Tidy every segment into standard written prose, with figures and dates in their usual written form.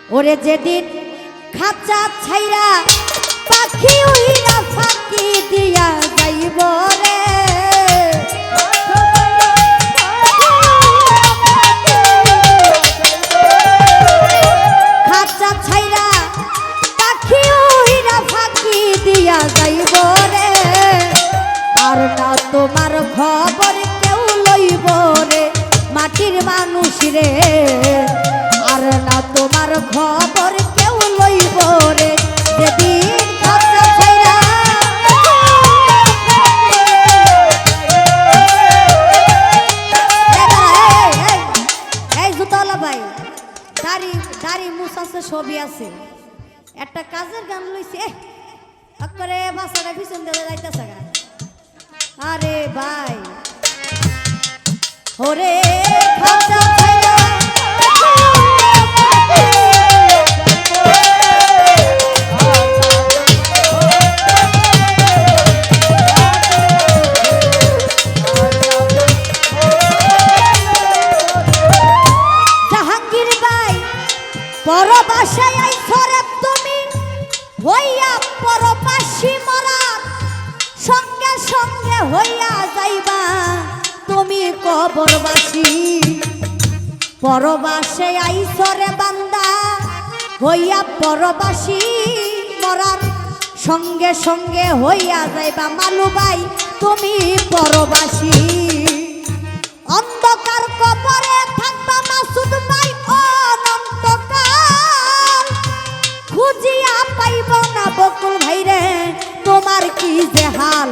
ওরে যেদিন খাঁচা ছাইরা পাখি উইরা ফাঁকি দিয়া যাইব রে, খাঁচা ছাইরা পাখি উইরা ফাঁকি দিয়া যাইব রে, আর না তোমার খবর কেউ লইব রে মাটির মানুষ রে, আর না তোমার খবর কেউ লইব রে যেদিন খাঁচা ছাইরা। এই জুতলা ভাই দাড়ি দাড়ি মুছ আছে ছবি আছে একটা কাজের গান লইছে করে বাসাটা পিছন দিয়ে যাইতেছে গা। আরে ভাই ওরে খাঁচা ছাইরা পরবাসে আইছরে তুমি হইয়া পরবাসী মরার সঙ্গে সঙ্গে হইয়া যাইবা তুমি কবরবাসী। পরবাসে আইছরে বান্দা হইয়া পরবাসী মরার সঙ্গে সঙ্গে হইয়া যাইবা মালু ভাই তুমি পরবাসী। অন্ধকার কবরে থাকবা মাসুদ ভাই অনন্তকাল, খুঁজিয়া পাইব না বকুল ভাই রে তোমার কি যে হাল।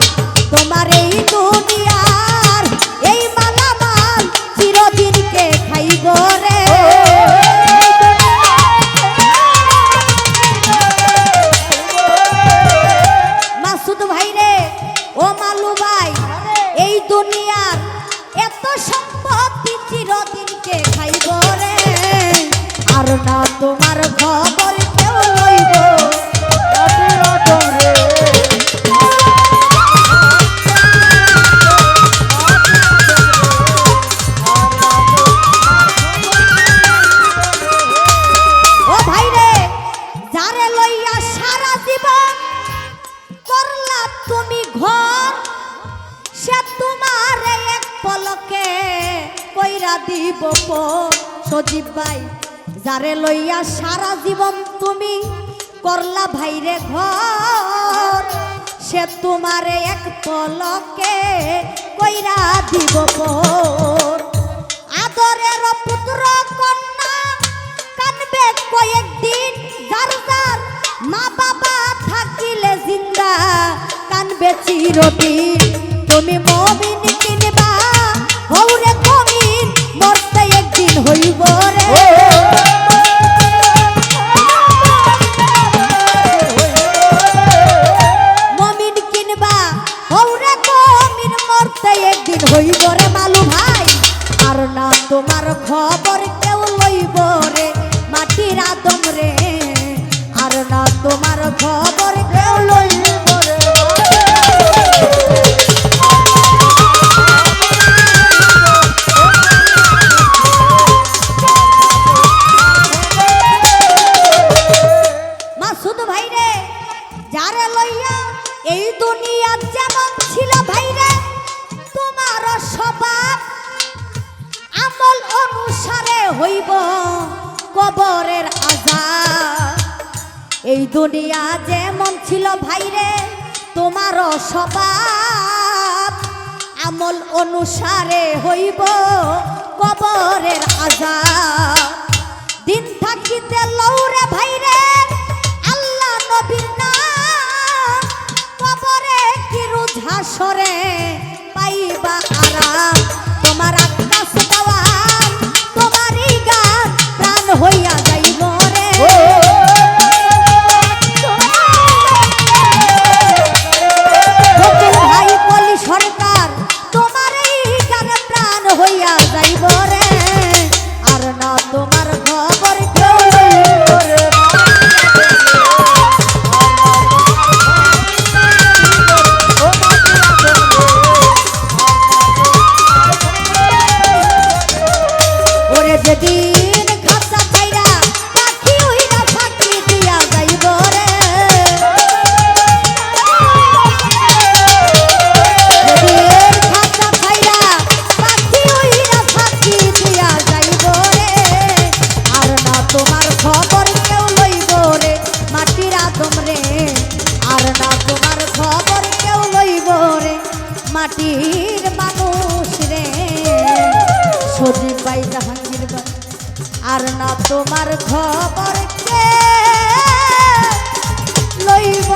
তোমার এই দুনিয়ার এই মালামাল চিরদিন কে খাইব রে, মাসুদ ভাই রে ও মালু ভাই এই দুনিয়ার এত সম্পত্তি চিরদিন কে খাইব রে, আর না তোমার খবর কেউ লইব ও ভাই রে যারে লইয়া সারা জীবন করলা তুমি ঘর, সে তোমার এক পলকে কইরা দিব সজীব ভাই। যারে লইয়া সারা জীবন তুমি করলা ভাইরে ঘর, সে তোমার এক পলকে কইরা দিব আদরের পুত্র কন্যা কানবে কয়েকদিন, যার যার মা বাবা থাকিলে জিন্দা কানবে চিরদিন। তুমি মমিন কিনবা হৌরে কমিন মরতে একদিন হইব রে, মমিন কিনবা হৌরে কমিন মরতে একদিন হইব রে মালু ভাই, আর না তোমার খবর কেউ লইব রে মাটির আদম রে, আর না তোমার খবর কেউ লইব রে। মাসুদ ভাই রে যারে লইয়া এই দুনিয়া যেমন ছিল ভাই রে তোমার স্বভাব আমল অনুসারে হইব কবরের আযাব। এই দুনিয়া যেমন ছিল ভাই রে তোমার স্বভাব আমল অনুসারে হইব কবরের আযাব। দিন থাকিতে লৌরে ভাই রে আল্লাহ নবীর নাম, কবরে কি রুঝাসরে পাইবা আরাম। তোমার আকাশ দেওয়ান তোমারই গান প্রাণ হইয়া যাইব রে, বকুল ভাই কলি সরকার তোমারই গান প্রাণ হইয়া যাইব রে, আর না তোমার খবর কেউ লইব রে। ওরে যেদিন খাঁচা ছাইরা আর না তোমার খবর কে লইব